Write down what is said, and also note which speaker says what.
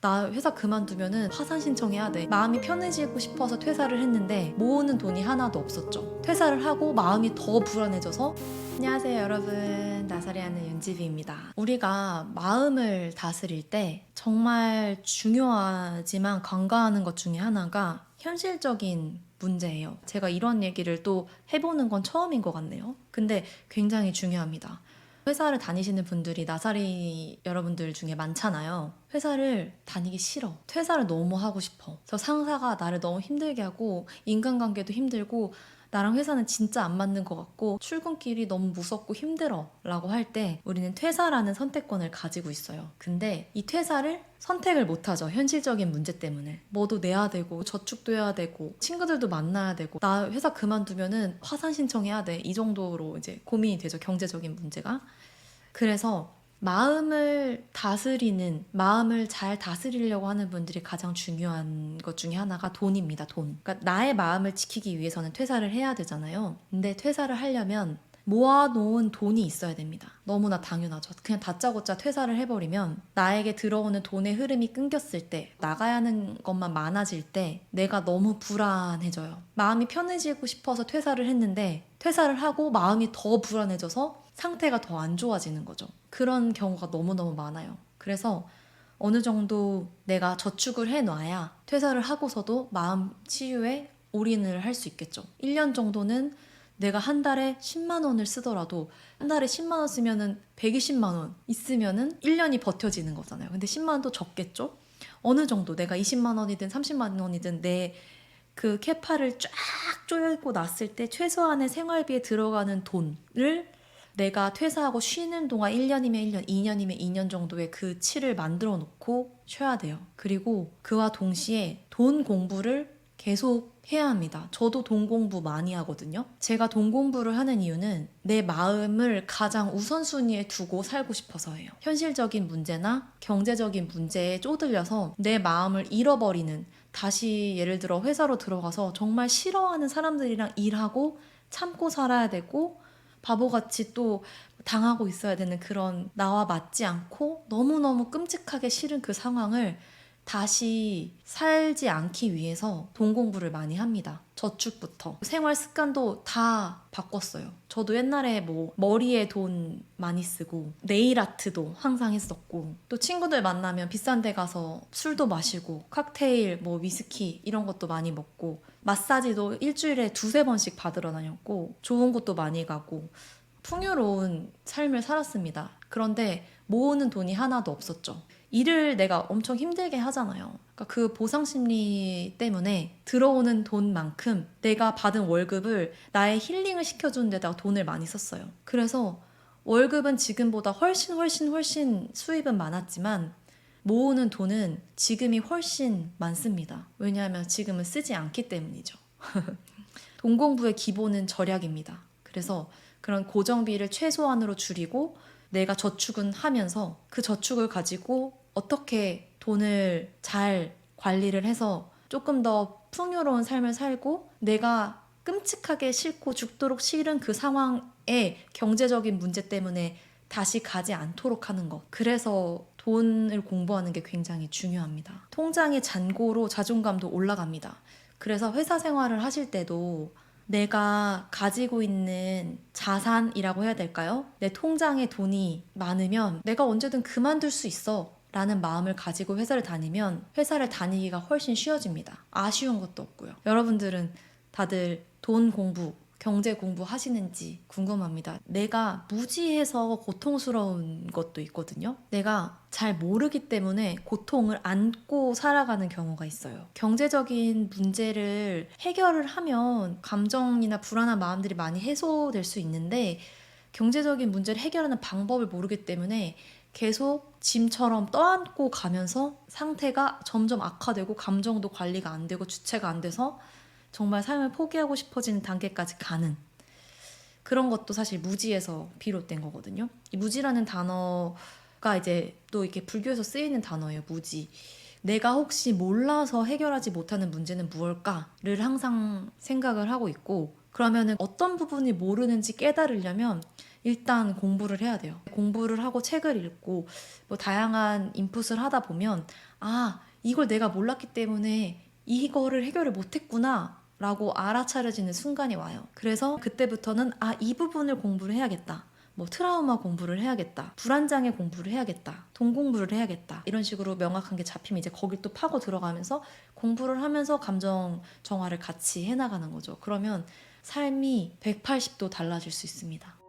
Speaker 1: 나 회사 그만두면은 파산 신청해야 돼. 마음이 편해지고 싶어서 퇴사를 했는데 모으는 돈이 하나도 없었죠. 퇴사를 하고 마음이 더 불안해져서. 안녕하세요 여러분, 나사리하는 윤지비입니다. 우리가 마음을 다스릴 때 정말 중요하지만 간과하는 것 중에 하나가 현실적인 문제예요. 제가 이런 얘기를 또 해보는 건 처음인 것 같네요. 근데 굉장히 중요합니다. 회사를 다니시는 분들이 나사리 여러분들 중에 많잖아요. 회사를 다니기 싫어. 퇴사를 너무 하고 싶어. 저 상사가 나를 너무 힘들게 하고 인간관계도 힘들고 나랑 회사는 진짜 안 맞는 것 같고 출근길이 너무 무섭고 힘들어 라고 할 때 우리는 퇴사라는 선택권을 가지고 있어요. 근데 이 퇴사를 선택을 못하죠. 현실적인 문제 때문에. 뭐도 내야 되고 저축도 해야 되고 친구들도 만나야 되고 나 회사 그만두면은 파산 신청해야 돼. 이 정도로 이제 고민이 되죠. 경제적인 문제가. 그래서 마음을 잘 다스리려고 하는 분들이 가장 중요한 것 중에 하나가 돈입니다. 돈. 그러니까 나의 마음을 지키기 위해서는 퇴사를 해야 되잖아요. 근데 퇴사를 하려면 모아놓은 돈이 있어야 됩니다. 너무나 당연하죠. 그냥 다짜고짜 퇴사를 해버리면 나에게 들어오는 돈의 흐름이 끊겼을 때, 나가야 하는 것만 많아질 때 내가 너무 불안해져요. 마음이 편해지고 싶어서 퇴사를 했는데 퇴사를 하고 마음이 더 불안해져서 상태가 더 안 좋아지는 거죠. 그런 경우가 너무너무 많아요. 그래서 어느 정도 내가 저축을 해놔야 퇴사를 하고서도 마음 치유에 올인을 할 수 있겠죠. 1년 정도는 내가 한 달에 10만 원을 쓰더라도 한 달에 10만 원 쓰면은 120만 원 있으면은 1년이 버텨지는 거잖아요. 근데 10만 원도 적겠죠? 어느 정도 내가 20만 원이든 30만 원이든 내 그 캐파를 쫙 쪼여있고 났을 때 최소한의 생활비에 들어가는 돈을 내가 퇴사하고 쉬는 동안 1년이면 1년, 2년이면 2년 정도의 그 치를 만들어 놓고 쉬어야 돼요. 그리고 그와 동시에 돈 공부를 계속 해야 합니다. 저도 돈 공부 많이 하거든요. 제가 돈 공부를 하는 이유는 내 마음을 가장 우선순위에 두고 살고 싶어서예요. 현실적인 문제나 경제적인 문제에 쪼들려서 내 마음을 잃어버리는, 다시 예를 들어 회사로 들어가서 정말 싫어하는 사람들이랑 일하고 참고 살아야 되고 바보같이 또 당하고 있어야 되는 그런 나와 맞지 않고 너무너무 끔찍하게 싫은 그 상황을 다시 살지 않기 위해서 돈 공부를 많이 합니다. 저축부터. 생활 습관도 다 바꿨어요. 저도 옛날에 뭐 머리에 돈 많이 쓰고 네일 아트도 항상 했었고 또 친구들 만나면 비싼 데 가서 술도 마시고 칵테일, 뭐 위스키 이런 것도 많이 먹고 마사지도 일주일에 2~3번씩 받으러 다녔고 좋은 곳도 많이 가고 풍요로운 삶을 살았습니다. 그런데 모으는 돈이 하나도 없었죠. 일을 내가 엄청 힘들게 하잖아요. 그러니까 그 보상 심리 때문에 들어오는 돈만큼 내가 받은 월급을 나의 힐링을 시켜주는 데다가 돈을 많이 썼어요. 그래서 월급은 지금보다 훨씬 수입은 많았지만 모으는 돈은 지금이 훨씬 많습니다. 왜냐하면 지금은 쓰지 않기 때문이죠. 돈 공부의 기본은 절약입니다. 그래서 그런 고정비를 최소한으로 줄이고 내가 저축은 하면서 그 저축을 가지고 어떻게 돈을 잘 관리를 해서 조금 더 풍요로운 삶을 살고 내가 끔찍하게 싫고 죽도록 싫은 그 상황에 경제적인 문제 때문에 다시 가지 않도록 하는 것. 그래서 돈을 공부하는 게 굉장히 중요합니다. 통장의 잔고로 자존감도 올라갑니다. 그래서 회사 생활을 하실 때도 내가 가지고 있는 자산이라고 해야 될까요? 내 통장에 돈이 많으면 내가 언제든 그만둘 수 있어 라는 마음을 가지고 회사를 다니면 회사를 다니기가 훨씬 쉬워집니다. 아쉬운 것도 없고요. 여러분들은 다들 돈 공부, 경제 공부 하시는지 궁금합니다. 내가 무지해서 고통스러운 것도 있거든요. 내가 잘 모르기 때문에 고통을 안고 살아가는 경우가 있어요. 경제적인 문제를 해결을 하면 감정이나 불안한 마음들이 많이 해소될 수 있는데 경제적인 문제를 해결하는 방법을 모르기 때문에 계속 짐처럼 떠안고 가면서 상태가 점점 악화되고 감정도 관리가 안 되고 주체가 안 돼서 정말 삶을 포기하고 싶어지는 단계까지 가는 그런 것도 사실 무지에서 비롯된 거거든요. 이 무지라는 단어가 이제 또 이렇게 불교에서 쓰이는 단어예요. 무지. 내가 혹시 몰라서 해결하지 못하는 문제는 무엇일까를 항상 생각을 하고 있고, 그러면은 어떤 부분이 모르는지 깨달으려면 일단 공부를 해야 돼요. 공부를 하고 책을 읽고 뭐 다양한 인풋을 하다 보면 아, 이걸 내가 몰랐기 때문에 이거를 해결을 못했구나 라고 알아차려지는 순간이 와요. 그래서 그때부터는 아, 이 부분을 공부를 해야겠다. 뭐 트라우마 공부를 해야겠다. 불안장애 공부를 해야겠다. 돈 공부를 해야겠다. 이런 식으로 명확한 게 잡히면 이제 거기 또 파고 들어가면서 공부를 하면서 감정 정화를 같이 해나가는 거죠. 그러면 삶이 180도 달라질 수 있습니다.